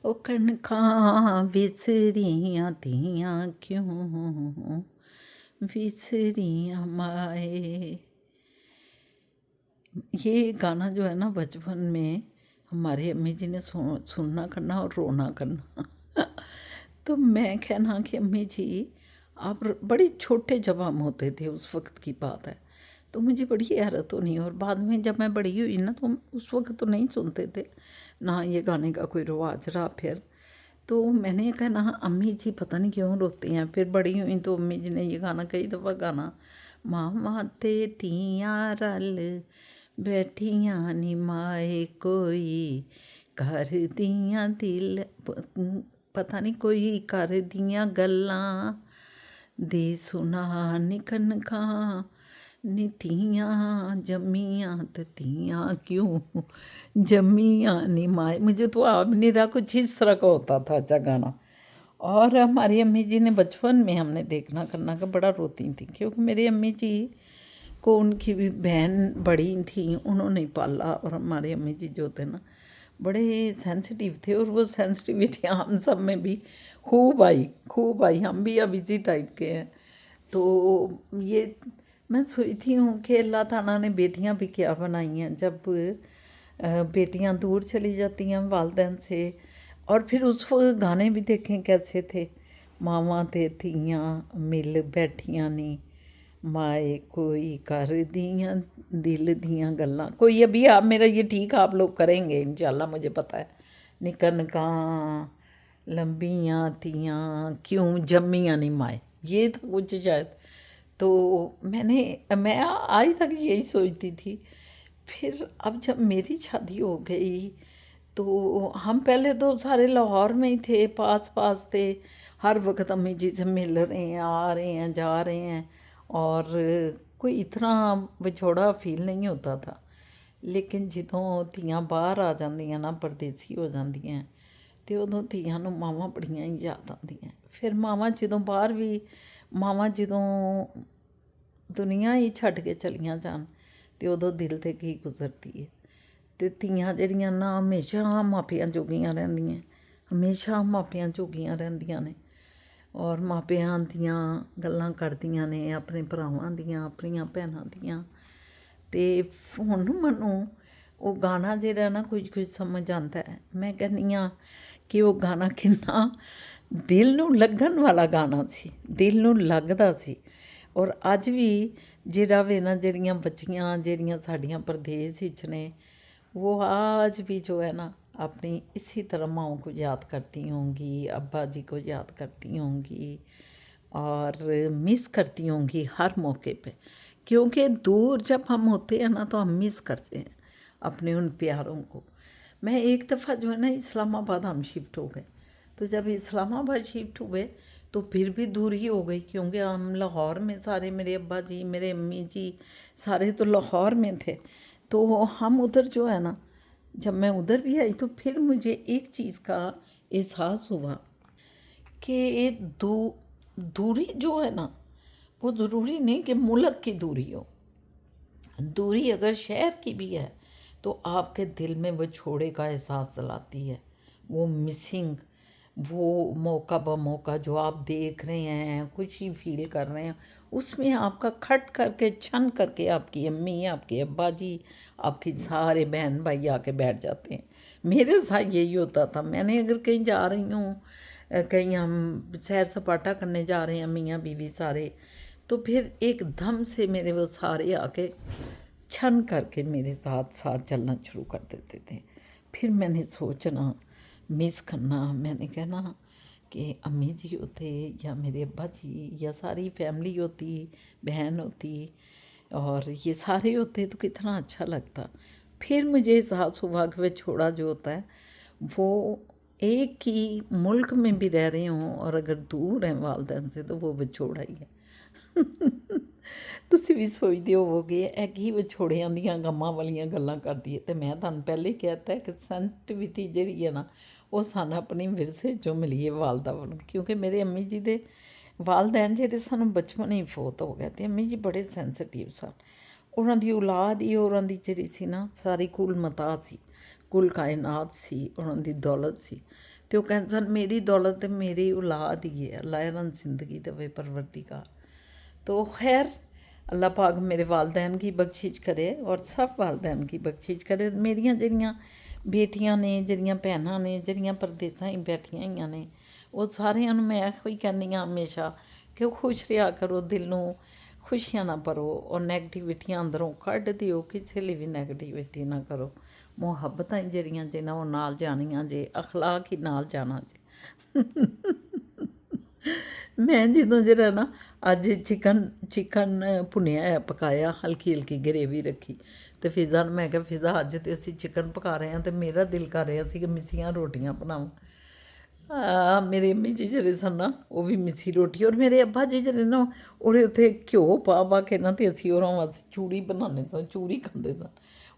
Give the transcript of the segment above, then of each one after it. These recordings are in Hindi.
ओ कनकां विसरियां तियां क्यों विसरियां माए। ये गाना जो है ना बचपन में हमारी अम्मी जी ने सुनना करना और रोना करना। तो मैं कहना कि अम्मी जी आप बड़ी छोटे जब हम होते थे, उस वक्त की बात है, तो मुझे बड़ी हैरत होनी। और बाद में जब मैं बड़ी हुई ना, तो उस वक्त तो नहीं सुनते थे ना, ये गाने का कोई रिवाज रहा। फिर तो मैंने कहना अम्मी जी पता नहीं क्यों रोती हैं। फिर बड़ी हुई तो अम्मी जी ने ये गाना कई दफ़ा गाना, मामा ते तियां रल बैठियां नी माए कोई कर दियां दिल पता नहीं कोई कर दियां गल्लां दे सुना नी कनकां नी तियां जम्मियां ते तियां क्यों जम्मियां नी माए। मुझे तो आप नहीं रहा, कुछ इस तरह का होता था अच्छा गाना। और हमारी अम्मी जी ने बचपन में हमने देखना करना का बड़ा रोती थी, क्योंकि मेरी अम्मी जी को उनकी भी बहन बड़ी थी, उन्होंने पाला। और हमारे अम्मी जी जो थे ना बड़े सेंसिटिव थे, और वो सेंसिटिविटी हम सब में भी खूब आई। हम भी अब इसी टाइप के हैं। तो ये मैं सोचती हूँ कि अल्लाह ताला ने बेटियां भी क्या बनाई हैं। जब बेटियां दूर चली जाती हैं वालदैन से, और फिर उस वक्त गाने भी देखें कैसे थे, मावां ते थियां मिल बैठियां नी माए कोई कर दियां दिल दियां गल्लां। कोई अभी आप मेरा ये ठीक आप लोग करेंगे इंशाल्लाह, मुझे पता है। निकनकां लंबियां तियां क्यों जम्मियां नी माए, ये था कुछ शायद। तो मैं आज तक यही सोचती थी। फिर अब जब मेरी शादी हो गई, तो हम पहले तो सारे लाहौर में ही थे, पास पास थे, हर वक्त अम्मी जी से मिल रहे हैं, आ रहे हैं, जा रहे हैं, और कोई इतना विछोड़ा फील नहीं होता था। लेकिन ਜਦੋਂ ਧੀਆਂ ਬਾਹਰ ਆ ਜਾਂਦੀਆਂ ਨਾ, ਪਰਦੇਸੀ ਹੋ ਜਾਂਦੀਆਂ, ਤੇ ਉਦੋਂ ਧੀਆਂ ਨੂੰ ਮਾਵਾਂ ਬੜੀਆਂ ਹੀ ਯਾਦ ਆਉਂਦੀਆਂ। ਫਿਰ ਮਾਵਾਂ ਜਦੋਂ ਬਾਹਰ ਵੀ, ਮਾਵਾਂ ਜਦੋਂ ਦੁਨੀਆ ਹੀ ਛੱਡ ਕੇ ਚਲੀਆਂ ਜਾਣ, ਤੇ ਉਦੋਂ ਦਿਲ 'ਤੇ ਕੀ ਗੁਜ਼ਰਦੀ ਹੈ। ਤੇ ਧੀਆਂ ਜਿਹੜੀਆਂ ਨਾ ਹਮੇਸ਼ਾ ਮਾਪਿਆਂ ਜੋਗੀਆਂ ਰਹਿੰਦੀਆਂ, ਹਮੇਸ਼ਾ ਮਾਪਿਆਂ ਜੋਗੀਆਂ ਰਹਿੰਦੀਆਂ ਨੇ। ਔਰ ਮਾਪਿਆਂ ਦੀਆਂ ਗੱਲਾਂ ਕਰਦੀਆਂ ਨੇ, ਆਪਣੇ ਭਰਾਵਾਂ ਦੀਆਂ, ਆਪਣੀਆਂ ਭੈਣਾਂ ਦੀਆਂ। ਅਤੇ ਹੁਣ ਮੈਨੂੰ ਉਹ ਗਾਣਾ ਜਿਹੜਾ ਨਾ ਕੁਝ ਸਮਝ ਆਉਂਦਾ ਹੈ। ਮੈਂ ਕਹਿੰਦੀ ਹਾਂ ਕਿ ਉਹ ਗਾਣਾ ਕਿੰਨਾ ਦਿਲ ਨੂੰ ਲੱਗਣ ਵਾਲਾ ਗਾਣਾ ਸੀ, ਦਿਲ ਨੂੰ ਲੱਗਦਾ ਸੀ। ਔਰ ਅੱਜ ਵੀ ਜਿਹੜਾ ਵੇ ਨਾ, ਜਿਹੜੀਆਂ ਬੱਚੀਆਂ ਜਿਹੜੀਆਂ ਸਾਡੀਆਂ ਪ੍ਰਦੇਸ਼ ਵਿੱਚ ਨੇ, वो आज भी जो है ना अपनी इसी तरह माओ को याद करती होंगी, अब्बा जी को याद करती होंगी, और मिस करती होंगी हर मौके पे। क्योंकि दूर जब हम होते हैं ना, तो हम मिस करते हैं अपने उन प्यारों को। मैं एक दफ़ा जो है ना इस्लामाबाद हम शिफ्ट हो गए। तो जब इस्लामाबाद शिफ्ट हुए तो फिर भी दूरी हो गई, क्योंकि हम लाहौर में सारे, मेरे अब्बा जी, मेरे अम्मी जी, सारे तो लाहौर में थे। तो हम उधर जो है ना, जब मैं उधर भी आई तो फिर मुझे एक चीज़ का एहसास हुआ कि दूरी जो है ना, वो ज़रूरी नहीं कि मुल्क की दूरी हो। दूरी अगर शहर की भी है तो आपके दिल में वो छोड़े का एहसास दिलाती है, वो मिसिंग, वो मौका ब मौका जो आप देख रहे हैं, खुशी फील कर रहे हैं, उसमें आपका खट करके छन करके आपकी अम्मी, आपके अब्बा जी, आपकी सारे बहन भाई आके बैठ जाते हैं। मेरे साथ यही होता था। मैंने अगर कहीं जा रही हूँ, कहीं हम सैर सपाटा करने जा रहे हैं मियाँ बीवी सारे, तो फिर एकदम से मेरे वो सारे आके छन करके मेरे साथ साथ चलना शुरू कर देते थे। फिर मैंने सोचना, मिस करना, मैंने कहना कि अम्मी जी होते या मेरे अब्बा जी या सारी फैमिली होती, बहन होती, और ये सारे होते तो कितना अच्छा लगता। फिर मुझे एहसास हुआ कि वह छोड़ा जो होता है, वो एक ही मुल्क में भी रह रहे हों और अगर दूर हैं वालदैन से, तो वो विछोड़ा ही है। ਤੁਸੀਂ ਵੀ ਸੋਚਦੇ ਹੋਵੋਗੇ ਇਹ ਕੀ ਵਿਛੋੜਿਆਂ ਦੀਆਂ ਗਮਾਂ ਵਾਲੀਆਂ ਗੱਲਾਂ ਕਰਦੀ ਹੈ। ਅਤੇ ਮੈਂ ਤੁਹਾਨੂੰ ਪਹਿਲੇ ਹੀ ਕਹਿ ਦਿੱਤਾ ਕਿ ਸੈਂਸਿਟੀਵਿਟੀ ਜਿਹੜੀ ਹੈ ਨਾ, ਉਹ ਸਾਨੂੰ ਆਪਣੀ ਵਿਰਸੇ 'ਚੋਂ ਮਿਲੀ ਹੈ ਵਾਲਦਾ ਵੱਲੋਂ। ਕਿਉਂਕਿ ਮੇਰੇ ਅੰਮੀ ਜੀ ਦੇ ਵਾਲਦੈਨ ਜਿਹੜੇ ਸਾਨੂੰ ਬਚਪਨ ਹੀ ਫੌਤ ਹੋ ਗਏ, ਅਤੇ ਅੰਮੀ ਜੀ ਬੜੇ ਸੈਂਸਿਟਿਵ ਸਨ। ਉਹਨਾਂ ਦੀ ਔਲਾਦ ਹੀ ਉਹਨਾਂ ਦੀ ਜਿਹੜੀ ਸੀ ਨਾ, ਸਾਰੀ ਕੁਲ ਮਤਾ ਸੀ। ਕੁੱਲ ਕਾਇਨਾਤ ਸੀ, ਉਹਨਾਂ ਦੀ ਦੌਲਤ ਸੀ। ਤੇ ਉਹ ਕਹਿੰਦੇ ਸਨ ਮੇਰੀ ਦੌਲਤ ਤੇ ਮੇਰੀ ਔਲਾਦ ਹੀ ਹੈ, ਅੱਲਾ ਇਹਨਾਂ ਨੂੰ ਜ਼ਿੰਦਗੀ ਦੇਵੇ परवरदिगार। तो खैर अल्लाह पाक मेरे वालदैन की बख्शिश करे और सब वालदैन की बख्शिश करे। मेरियां ਜਿਹੜੀਆਂ बेटियां ने, ਜਿਹੜੀਆਂ भैनां ने, ਜਿਹੜੀਆਂ परदेसां ही बैठियां होईयां ने, ਉਹ ਸਾਰਿਆਂ ਨੂੰ ਮੈਂ ਇਹੋ ਹੀ ਕਹਿੰਦੀ ਹਾਂ ਹਮੇਸ਼ਾ ਕਿ ਖੁਸ਼ ਰਿਹਾ ਕਰੋ, ਦਿਲ ਨੂੰ ਖੁਸ਼ੀਆਂ ਨਾ ਭਰੋ ਔਰ ਨੈਗੇਟਿਵਿਟੀਆਂ ਅੰਦਰੋਂ ਕੱਢ ਦਿਓ, ਕਿਸੇ ਲਈ ਵੀ ਨੈਗੇਟਿਵਿਟੀ ਨਾ ਕਰੋ। ਮੁਹੱਬਤਾਂ ਹੀ ਜਿਹੜੀਆਂ ਜੇ ਨਾ ਉਹ ਨਾਲ ਜਾਣੀਆਂ ਜੇ, ਅਖਲਾਕ ਹੀ ਨਾਲ ਜਾਣਾ ਜੇ। ਮੈਂ ਜਦੋਂ ਜਿਹੜਾ ਨਾ ਅੱਜ ਚਿਕਨ ਭੁੰਨਿਆ ਹੈ, ਪਕਾਇਆ, ਹਲਕੀ ਹਲਕੀ ਗਰੇਵੀ ਰੱਖੀ, ਅਤੇ ਫਿਜ਼ਾ ਨੂੰ ਮੈਂ ਕਿਹਾ ਫਿਜ਼ਾ ਅੱਜ ਤਾਂ ਅਸੀਂ ਚਿਕਨ ਪਕਾ ਰਹੇ ਹਾਂ ਅਤੇ ਮੇਰਾ ਦਿਲ ਕਰ ਰਿਹਾ ਸੀ ਕਿ ਮਿੱਸੀਆਂ ਰੋਟੀਆਂ ਬਣਾਵਾਂ। ਮੇਰੇ ਅੰਮੀ ਜੀ ਜਿਹੜੇ ਸਨ ਨਾ ਉਹ ਵੀ ਮਿੱਸੀ ਰੋਟੀ, ਔਰ ਮੇਰੇ ਅੱਬਾ ਜੀ ਜਿਹੜੇ ਨਾ ਉਹਦੇ ਉੱਤੇ ਘਿਓ ਪਾ ਕੇ ਨਾ ਅਤੇ ਅਸੀਂ ਉਹਨਾਂ ਵਾਸਤੇ ਚੂਰੀ ਬਣਾਉਂਦੇ ਸਾਂ, ਚੂਰੀ ਖਾਂਦੇ ਸਾਂ।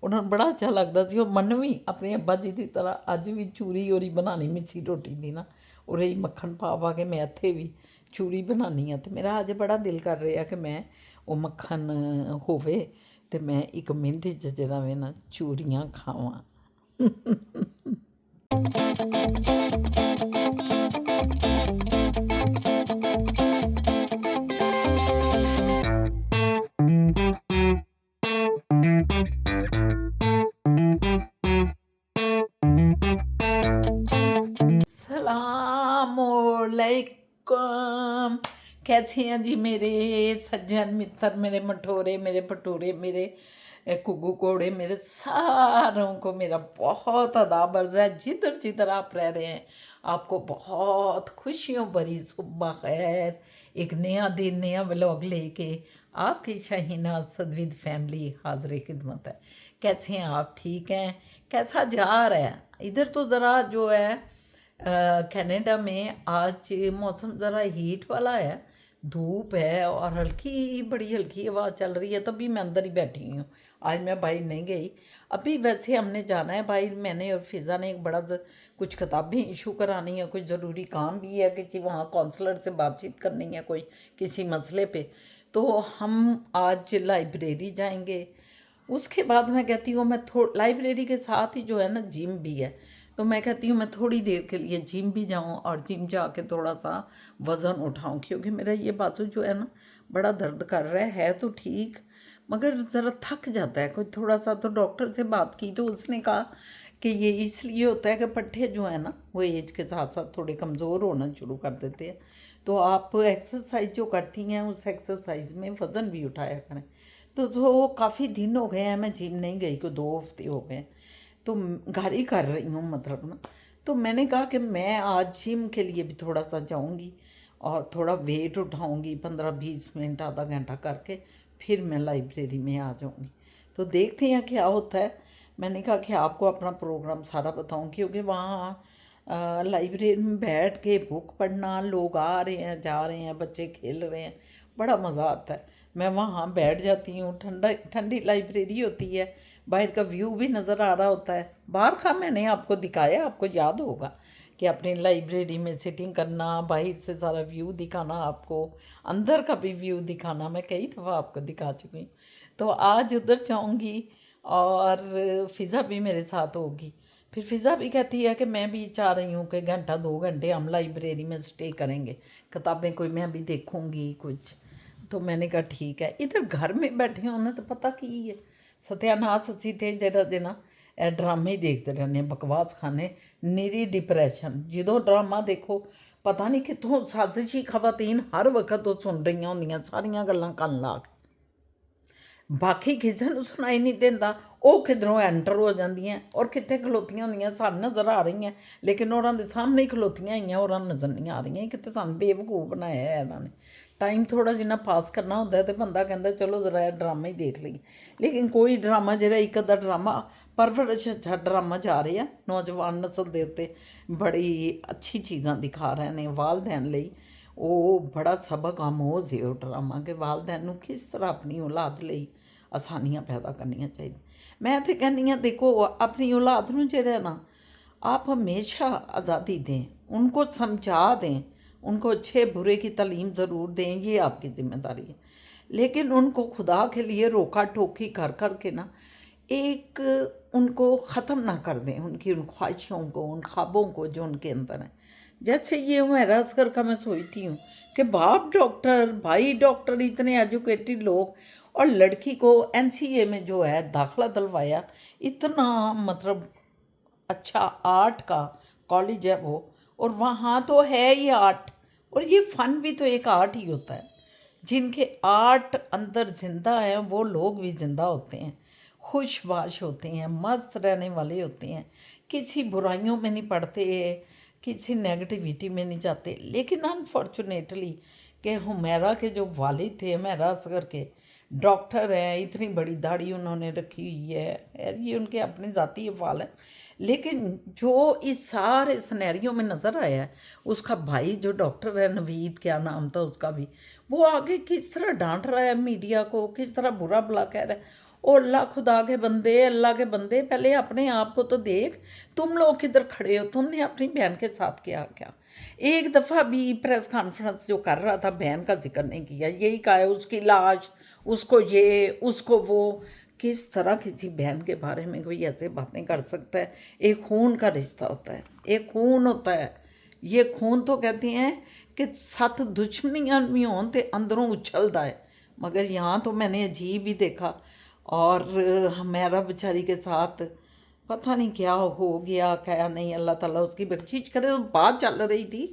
ਉਹਨਾਂ ਨੂੰ ਬੜਾ ਅੱਛਾ ਲੱਗਦਾ ਸੀ। ਉਹ ਮਨ ਵੀ ਆਪਣੇ ਅੱਬਾ ਜੀ ਦੀ ਤਰ੍ਹਾਂ ਅੱਜ ਵੀ ਚੂਰੀ ਉਹਦੀ ਬਣਾਉਣੀ ਮਿੱਸੀ ਰੋਟੀ ਦੀ ਨਾ, ਉਹਦੇ ਮੱਖਣ ਪਾ ਕੇ ਮੈਂ ਇੱਥੇ ਵੀ ਚੂਰੀ ਬਣਾਉਂਦੀ ਹਾਂ। ਅਤੇ ਮੇਰਾ ਅੱਜ ਬੜਾ ਦਿਲ ਕਰ ਰਿਹਾ ਕਿ ਮੈਂ ਉਹ ਮੱਖਣ ਹੋਵੇ ਅਤੇ ਮੈਂ 1 ਮਿੰਟ 'ਚ ਜਿਹੜਾ ਵੇ ਨਾ ਚੂਰੀਆਂ ਖਾਵਾਂ। सलामुअलैकुम, कैसे हैं जी मेरे सज्जन मित्र, मेरे मठोरे, मेरे भटूरे, मेरे कुग्गू कोड़े, मेरे सारों को मेरा बहुत अदाब अर्ज़ है। जिधर जिधर आप रह रहे हैं आपको बहुत खुशियों भरी सुबह खैर। एक नया दिन, नया व्लॉग लेके आपकी शाहीना सदविद फैमिली हाज़िर खिदमत है। कैसे हैं आप, ठीक हैं? कैसा जा रहा है इधर? तो ज़रा जो है कनाडा में आज मौसम ज़रा हीट वाला है, धूप है और हल्की बड़ी हल्की हवा चल रही है, तभी मैं अंदर ही बैठी हुई हूँ। आज मैं बाहर नहीं गई। अभी वैसे हमने जाना है बाहर, मैंने और फिज़ा ने एक बड़ा कुछ किताबें इशू करानी है, कोई ज़रूरी काम भी है, किसी वहाँ कौंसलर से बातचीत करनी है कोई किसी मसले पे, तो हम आज लाइब्रेरी जाएंगे। उसके बाद मैं कहती हूँ मैं लाइब्रेरी के साथ ही जो है ना जिम भी है, तो मैं कहती हूँ मैं थोड़ी देर के लिए जिम भी जाऊँ और जिम जाके थोड़ा सा वज़न उठाऊँ, क्योंकि मेरा ये बाजू जो है ना बड़ा दर्द कर रहा है तो ठीक, मगर ज़रा थक जाता है। कोई थोड़ा सा तो डॉक्टर से बात की तो उसने कहा कि ये इसलिए होता है कि पट्टे जो है ना वो एज के साथ साथ थोड़े कमज़ोर होना शुरू कर देते हैं, तो आप एक्सरसाइज जो करती हैं उस एक्सरसाइज में वज़न भी उठाया करें। तो काफ़ी दिन हो गए हैं मैं जिम नहीं गई, को 2 हफ्ते हो गए, तो घर ही कर रही हूँ मतलब ना। तो मैंने कहा कि मैं आज जिम के लिए भी थोड़ा सा जाऊँगी और थोड़ा वेट उठाऊँगी, 15-20 मिनट आधा घंटा करके फिर मैं लाइब्रेरी में आ जाऊँगी। तो देखते हैं क्या होता है। मैंने कहा कि आपको अपना प्रोग्राम सारा बताऊँ, क्योंकि वहाँ लाइब्रेरी में बैठ के बुक पढ़ना, लोग आ रहे हैं जा रहे हैं, बच्चे खेल रहे हैं, बड़ा मज़ा आता है। मैं वहाँ बैठ जाती हूँ, ठंडी लाइब्रेरी होती है, बाहर का व्यू भी नज़र आ रहा होता है। बाहर का मैंने आपको दिखाया, आपको याद होगा कि अपनी लाइब्रेरी में सिटिंग करना, बाहर से सारा व्यू दिखाना, आपको अंदर का भी व्यू दिखाना, मैं कई दफ़ा आपको दिखा चुकी हूँ। तो आज उधर जाऊँगी और फ़िज़ा भी मेरे साथ होगी। फिर फ़िज़ा भी कहती है कि मैं भी चाह रही हूँ कि घंटा 2 घंटे हम लाइब्रेरी में स्टे करेंगे, किताबें कोई मैं भी देखूँगी कुछ। तो मैंने कहा ठीक है। इधर घर में बैठे होना तो पता की है सत्यानाश असी थे जरा दिन ड्रामे ही देखते रहने, बकवास खाने, निरी डिप्रैशन। जो ड्रामा देखो पता नहीं कितों साजिशी खवातीन हर वक्त तो सुन रही होंदियां सारिया गल्लां कन ला के, बाकी किसी को सुनाई नहीं देता, वो किधरों एंटर हो जांदियां और कितने खलोतियां होंदियां सन नज़र आ रही हैं, लेकिन उन्होंने सामने ही खलोतियां हुई उन्होंने नज़र नहीं आ रही कि सन बेवकूफ़ बनाया है इन्होंने। टाइम थोड़ा जिन्ना पास करना होता है तो बंदा कहता चलो ज़रा ड्रामा ही देख लीए, लेकिन कोई ड्रामा जरा एक अद्धा ड्रामा परवरिश अच्छा ड्रामा जा रहा है नौजवान नस्ल के उत्ते, बड़ी अच्छी चीज़ां दिखा रहे हैं वालदैन लई। वो बड़ा सबक आमोज़ है वो ड्रामा कि वालदैन नूं किस तरह अपनी औलाद लई आसानियां पैदा करनियां चाहिए। मैं तो कहनी हाँ देखो अपनी औलाद नूं जिहड़ा ना आप हमेशा आज़ादी दें, उनको समझा दें, उनको अच्छे बुरे की तालीम ज़रूर दें, ये आपकी ज़िम्मेदारी है। लेकिन उनको खुदा के लिए रोका टोकी कर कर के ना एक उनको ख़त्म ना कर दें, उनकी उन ख्वाहिशों को, उन ख्वाबों को जो उनके अंदर हैं। जैसे ये हुमैरा असगर का मैं सोचती हूँ कि बाप डॉक्टर, भाई डॉक्टर, इतने एजुकेटेड लोग, और लड़की को एनसीए में जो है दाखिला दिलवाया, इतना मतलब अच्छा आर्ट का कॉलेज है वो, और वहाँ तो है ही आर्ट, और ये फ़न भी तो एक आर्ट ही होता है। जिनके आर्ट अंदर ज़िंदा है वो लोग भी ज़िंदा होते हैं, खुशबाश होते हैं, मस्त रहने वाले होते हैं, किसी बुराइयों में नहीं पड़ते, किसी नेगेटिविटी में नहीं जाते। लेकिन अनफॉर्चुनेटली कि हुमैरा के जो वालिद थे, हुमैरा असगर के, डॉक्टर हैं, इतनी बड़ी दाढ़ी उन्होंने रखी हुई है, यार ये उनके अपने ज़ाती अफ़ाल है। लेकिन जो इस सारे सिनेरियो में नज़र आया है, उसका भाई जो डॉक्टर है, नवीद क्या नाम था उसका भी, वो आगे किस तरह डांट रहा है मीडिया को, किस तरह बुरा भला कह रहा है। ओ अल्लाह, खुदा के बंदे, अल्लाह के बंदे, पहले अपने आप को तो देख, तुम लोग किधर खड़े हो, तुमने अपनी बहन के साथ किया क्या? एक दफ़ा भी प्रेस कॉन्फ्रेंस जो कर रहा था बहन का जिक्र नहीं किया, यही कहा है उसकी लाश, उसको ये, उसको वो। किस तरह किसी बहन के बारे में कोई ऐसे बातें कर सकता है? एक खून का रिश्ता होता है, एक खून होता है। ये खून तो कहते हैं कि सत्त दुश्मनियां भी हों तो अंदरों उछलता है, मगर यहाँ तो मैंने अजीब ही देखा। और हमारा बेचारी के साथ पता नहीं क्या हो गया, क्या नहीं, अल्लाह ताला उसकी बख्शीश करे। तो बात चल रही थी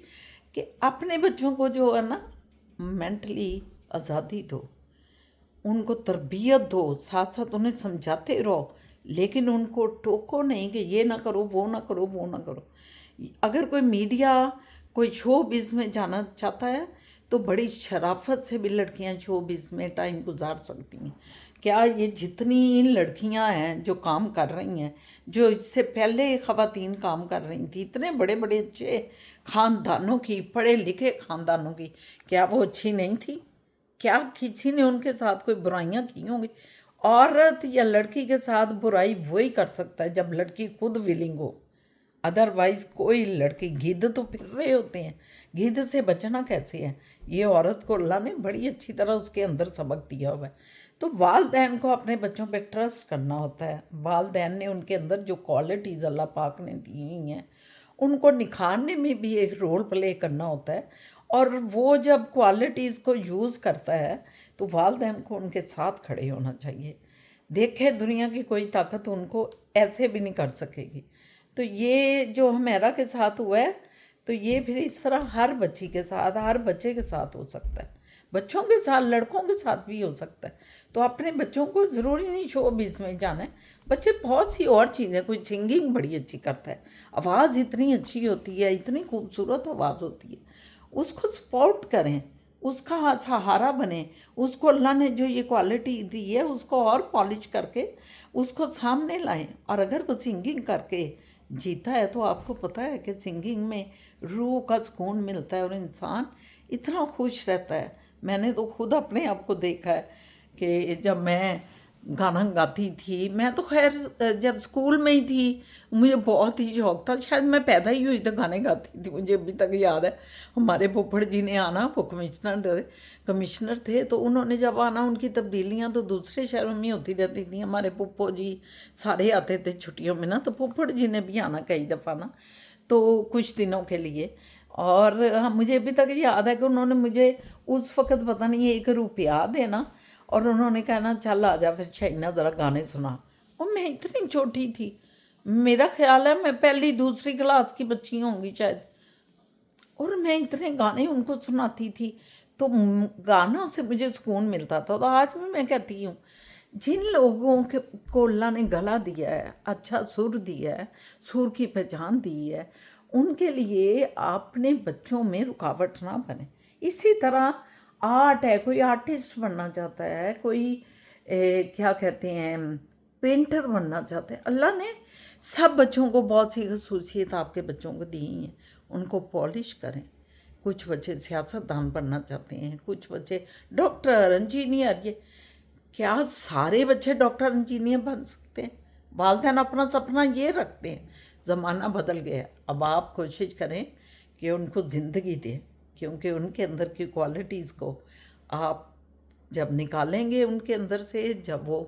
कि अपने बच्चों को जो है ना मेंटली आज़ादी दो, उनको तरबियत दो, साथ साथ उन्हें समझाते रहो, लेकिन उनको टोको नहीं कि ये ना करो, वो ना करो, वो ना करो। अगर कोई मीडिया, कोई शो बिज़ में जाना चाहता है तो बड़ी शराफत से भी लड़कियां शो बिज़ में टाइम गुजार सकती हैं। क्या ये जितनी लड़कियां हैं जो काम कर रही हैं, जो इससे पहले ख़वातीन काम कर रही थी, इतने बड़े बड़े अच्छे ख़ानदानों की, पढ़े लिखे ख़ानदानों की, क्या वो अच्छी नहीं थी? क्या किसी ने उनके साथ कोई बुराइयां की होंगी? औरत या लड़की के साथ बुराई वही कर सकता है जब लड़की खुद विलिंग हो, अदरवाइज कोई लड़की, गिद्ध तो फिर रहे होते हैं, गिद्ध से बचना कैसे है? ये औरत को अल्लाह ने बड़ी अच्छी तरह उसके अंदर सबक दिया हुआ है। तो वालदैन को अपने बच्चों पे ट्रस्ट करना होता है। वालदैन ने उनके अंदर जो क्वालिटीज़ अल्लाह पाक ने दी हुई हैं, उनको निखारने में भी एक रोल प्ले करना होता है। और वो जब क्वालिटीज़ को यूज़ करता है तो वालदैन को उनके साथ खड़े होना चाहिए। देखे दुनिया की कोई ताकत उनको ऐसे भी नहीं कर सकेगी। तो ये जो हमेरा के साथ हुआ है, तो ये फिर इस तरह हर बच्ची के साथ, हर बच्चे के साथ हो सकता है, बच्चों के साथ, लड़कों के साथ भी हो सकता है। तो अपने बच्चों को ज़रूरी नहीं शो बिज़ में जाना है, बच्चे बहुत सी और चीज़ें, कोई सिंगिंग बड़ी अच्छी करता है, आवाज़ इतनी अच्छी होती है, इतनी खूबसूरत आवाज़ होती है, उसको सपोर्ट करें, उसका सहारा बने, उसको अल्लाह ने जो ये क्वालिटी दी है उसको और पॉलिश करके उसको सामने लाएं। और अगर वो सिंगिंग करके जीता है तो आपको पता है कि सिंगिंग में रूह का सुकून मिलता है और इंसान इतना खुश रहता है। मैंने तो खुद अपने आप को देखा है कि जब मैं गाना गाती थी, मैं तो खैर जब स्कूल में ही थी, मुझे बहुत ही शौक था, शायद मैं पैदा ही हुई तो गाने गाती थी। मुझे अभी तक याद है, हमारे फुफ्फड़ जी ने आना, वो कमिश्नर थे, तो उन्होंने जब आना, उनकी तब्दीलियाँ तो दूसरे शहरों में होती रहती थी, हमारे फुफ्फो जी सारे आते थे छुट्टियों में ना, तो फुफ्फड़ जी ने भी आना कई दफ़ा ना, तो कुछ दिनों के लिए। और मुझे अभी तक याद है कि उन्होंने मुझे उस वक़्त पता नहीं 1 रुपया देना और उन्होंने कहना चल आ जा फिर शाइना ज़रा गाने सुना। और मैं इतनी छोटी थी, मेरा ख्याल है मैं पहली दूसरी क्लास की बच्ची होंगी शायद, और मैं इतने गाने उनको सुनाती थी। तो गानों से मुझे सुकून मिलता था। तो आज भी मैं कहती हूँ, जिन लोगों के को अल्लाह ने गला दिया है, अच्छा सुर दिया है, सुर की पहचान दी है, उनके लिए अपने बच्चों में रुकावट ना बने। इसी तरह आर्ट है, कोई आर्टिस्ट बनना चाहता है, कोई क्या कहते हैं, पेंटर बनना चाहते हैं, अल्लाह ने सब बच्चों को बहुत सी खसूसियत आपके बच्चों को दी हैं, उनको पॉलिश करें। कुछ बच्चे सियासतदान बनना चाहते हैं, कुछ बच्चे डॉक्टर, इंजीनियर, ये क्या सारे बच्चे डॉक्टर इंजीनियर बन सकते हैं? वालिदैन अपना सपना ये रखते हैं। ज़माना बदल गया, अब आप कोशिश करें कि उनको ज़िंदगी दें, क्योंकि उनके अंदर की क्वालिटीज़ को आप जब निकालेंगे उनके अंदर से, जब वो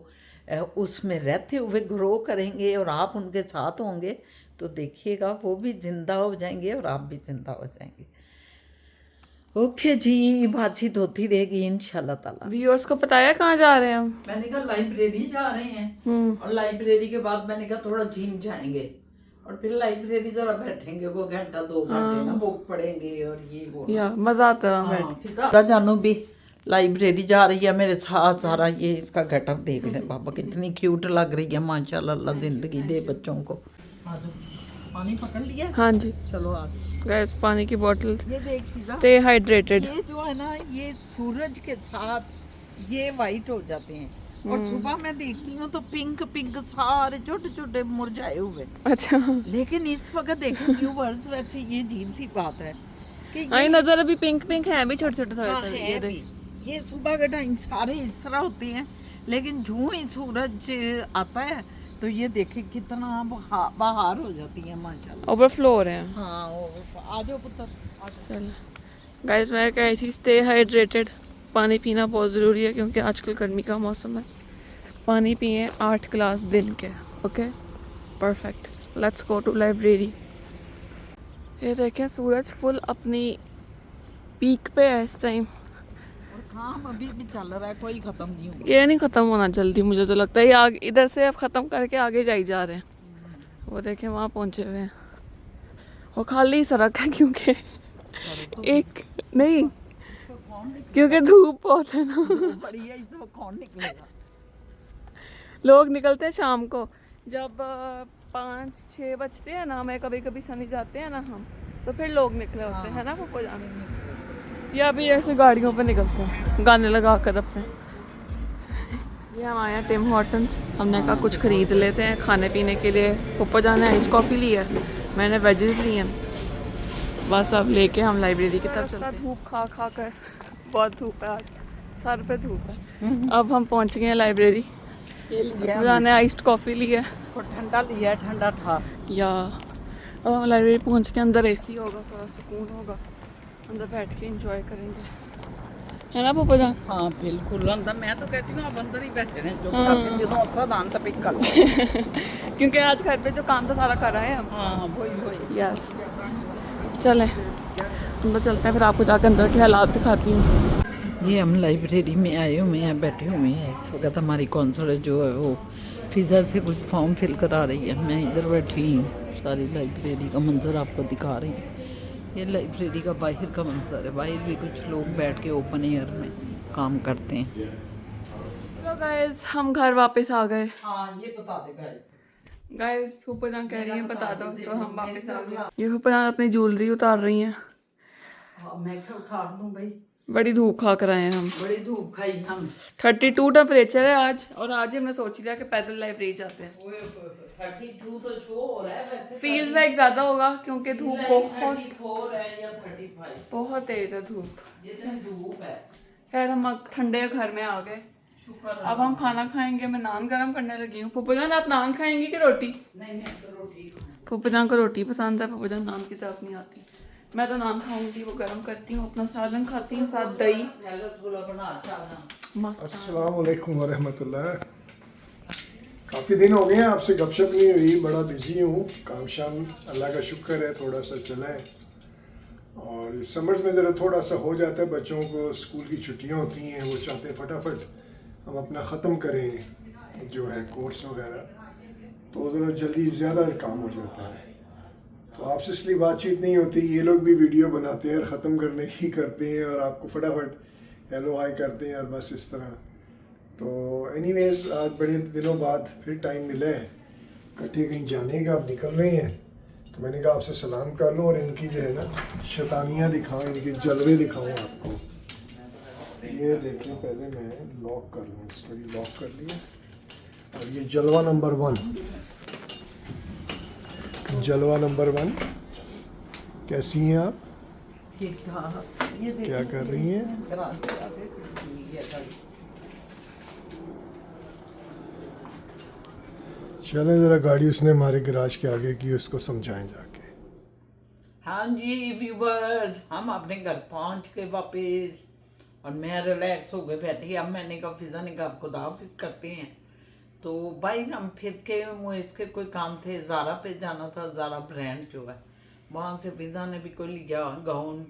उसमें रहते हुए ग्रो करेंगे और आप उनके साथ होंगे तो देखिएगा वो भी ज़िंदा हो जाएंगे और आप भी ज़िंदा हो जाएंगे। ओके जी, बातचीत होती रहेगी इंशाल्लाह ताला। व्यूअर्स को बताया कहाँ जा रहे हैं हम? मैंने कहा लाइब्रेरी जा रहे हैं और लाइब्रेरी के बाद मैंने कहा थोड़ा जिम जाएंगे और फिर लाइब्रेरी जरा बैठेंगे वो घंटा 2 घंटे ना बुक पढ़ेंगे और ये वो या मजा आता है बैठ। जानू भी लाइब्रेरी जा रही है मेरे साथ। सारा ये इसका गेटअप देख ले बाबा, कितनी क्यूट लग रही है माशाल्लाह। अल्लाह जिंदगी दे बच्चों को। आ जाओ, पानी पकड़ लिया? हाँ जी चलो आ जाओ। गैस पानी की बोतल। ये देख फिजा, स्टे हाइड्रेटेड। ये जो है ना ये सूरज के साथ ये वाइट हो जाते हैं और सुबह मैं देखती हूँ तो पिंक पिंक सारे छोटे छोटे मुरझाए हुए। अच्छा लेकिन इस वक्त देखो व्यूअर्स, वैसे ये अजीब सी बात है कि आई नजर अभी पिंक पिंक है अभी छोटे छोटे हाँ, थोड़े है भी। ये सुबह के टाइम सारे इस तरह होते हैं, लेकिन जो ही सूरज आता है तो ये देखे कितना बाहर हो जाती है माशाल्लाह। ओवरफ्लो हो रहे हैं। हाँ आ जाओ पुत्र। चलो गाइस मैं कह रही थी स्टे हाइड्रेटेड। पानी पीना बहुत ज़रूरी है क्योंकि आजकल गर्मी का मौसम है। पानी पिए 8 गिलास दिन के। Okay perfect. Let's go to library. ये देखें सूरज फुल अपनी पीक पे है इस टाइम। और काम अभी भी चल रहा है, कोई खत्म नहीं हुआ। ये नहीं ख़त्म होना जल्दी, मुझे तो लगता है ये आगे इधर से अब ख़त्म करके आगे जाई जा रहे हैं। वो देखें वहाँ पहुँचे हुए हैं। वो खाली सड़क है क्योंकि एक नहीं क्योंकि धूप बहुत है ना। बढ़िया, इसमें कौन निकलेगा? लोग निकलते हैं शाम को जब 5-6 बजते हैं ना, मैं कभी कभी सनी जाते हैं ना हम, तो फिर लोग निकले होते हैं ना पप्पो जाने। या अभी ऐसे गाड़ियों पे निकलते हैं गाने लगा कर अपने। ये हम आए हैं टिम हॉर्टन्स। हमने कहा कुछ ख़रीद लेते हैं खाने पीने के लिए। पप्पो जाने आइस कॉफ़ी ली है, मैंने वेजेस ली हैं। बस अब लेके हम लाइब्रेरी की तरफ चलते हैं। धूप खा खा कर बहुत धूप है आज, सर पे धूप है। अब हम पहुंच गए हैं लाइब्रेरी। मैंने आइस्ड कॉफ़ी ली है, ठंडा लिया है, ठंडा था। या अब हम लाइब्रेरी पहुंच के अंदर एसी होगा, थोड़ा सुकून होगा, अंदर बैठ के एंजॉय करेंगे, है ना पापा जान? हाँ बिल्कुल अंदर। मैं तो कहती हूँ आप अंदर ही बैठे रहें, जो खाते दिनों अच्छा दान तक पिक कर क्योंकि आज घर पे जो काम था सारा कर रहे हैं हम। हाँ वही यस चलें अंदर चलते हैं, फिर आपको जाकर अंदर के हालात दिखाती हूँ। ये हम लाइब्रेरी में आए हुए हैं, बैठे हुए हैं। इस वक्त हमारी कौंसलर जो है वो फिज़ा से कुछ फॉर्म फिल करा रही है। मैं इधर बैठी हूँ, सारी लाइब्रेरी का मंजर आपको दिखा रही हूँ। ये लाइब्रेरी का बाहर का मंजर है। बाहर भी कुछ लोग बैठ के ओपन एयर में काम करते हैं। तो गाइस हम घर वापस आ गए। हाँ ये बता दे गाइस ऊपर जान कह रही हैं बता दो, तो हम वापस आ गए। ये ऊपर जान अपनी ज्वेलरी उतार रही हैं। मैं क्या उतार दूँ भाई, बड़ी धूप खा कर आए हैं हम। बड़ी धूप खाई हम। 32 टेम्परेचर है आज, और आज ही हमने सोच लिया कि पैदल लाइब्रेरी जाते हैं। 32 तो शो हो रहा है वैसे। फील्स लाइक ज़्यादा होगा क्योंकि धूप बहुत 34 है या 35। बहुत तेज है धूप। ये तो धूप है। खैर हम ठंडे घर में आ गए। अब हम खाना खाएंगे। मैं नान गरम करने लगी हूँ। पप्पू जान आप नान खाएंगी कि रोटी? नहीं मैं तो रोटी खाऊंगी। पप्पू जान को रोटी पसंद है, पप्पू जान नान की तरफ नहीं आती। मैं तो नान खाऊंगी, वो गरम करती हूँ, अपना सालन खाती हूँ साथ दही। अस्सलाम वालेकुम वरहमतुल्लाह। काफ़ी दिन हो गए हैं आपसे गपशप नहीं हुई, बड़ा बिजी हूँ, काम शाम अल्लाह का शुक्र है थोड़ा सा चला है। और समर्स में ज़रा थोड़ा सा हो जाता है, बच्चों को स्कूल की छुट्टियाँ होती हैं, वो चाहते हैं फटाफट हम अपना ख़त्म करें जो है कोर्स वगैरह, तो ज़रा जल्दी ज़्यादा काम हो जाता है। तो आपसे इसलिए बातचीत नहीं होती। ये लोग भी वीडियो बनाते हैं और ख़त्म करने की करते हैं और आपको फटाफट हेलो हाय करते हैं और बस इस तरह। तो एनीवेज आज बड़े दिनों बाद फिर टाइम मिला है, इकट्ठे कहीं जाने का, अब निकल रहे हैं। तो मैंने कहा आपसे सलाम कर लूँ और इनकी जो है ना शैतानियाँ दिखाऊँ, इनके जलवे दिखाऊँ आपको। ये देखें, पहले मैं लॉक कर लूँ, इसको भी लॉक कर लिया। और ये जलवा नंबर 1, जलवा नंबर 1। कैसी हैं आप? ठीक ठाक। ये क्या कर रही हैं? चलें ज़रा गाड़ी उसने हमारे गैराज के आगे की, उसको समझाएं जाके। हाँ जी व्यूवर्स, हम अपने घर पहुंच के वापस और मैं रिलैक्स हो गए बैठी। अब मैंने कहा फिजा ने कहा खुदा हाफिज करते हैं, तो भाई हम फिर के मुझे इसके कोई काम थे, ज़ारा पे जाना था, ज़ारा ब्रांड जो है वहाँ से फिजा ने भी कोई लिया गाउन,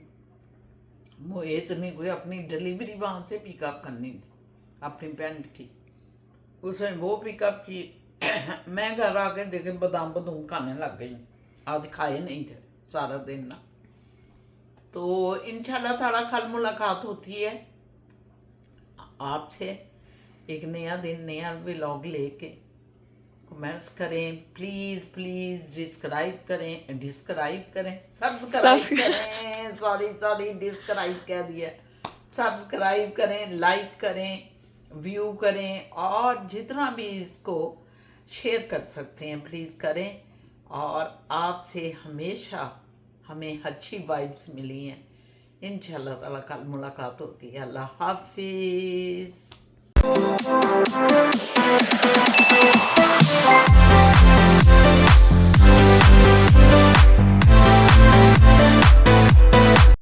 मुझे नहीं कोई अपनी डिलीवरी वहाँ से पिकअप करनी थी अपनी पैंट की, उसने वो पिकअप की। मैं घर आके देखे बादाम बदूम खाने लग गई, आज खाए नहीं थे सारा दिन ना। तो इंशाल्लाह ताला कल मुलाकात होती है आपसे, एक नया दिन नया व्लॉग लेके। कमेंट्स करें प्लीज़ प्लीज़, डिस्क्राइब करें सब्सक्राइब करें, सॉरी डिस्क्राइब कह दिया, सब्सक्राइब करें, लाइक करें, व्यू करें, और जितना भी इसको शेयर कर सकते हैं प्लीज़ करें। और आपसे हमेशा हमें अच्छी वाइब्स मिली हैं। इंशाल्लाह ताला कल मुलाकात होती है। अल्लाह हाफिज़।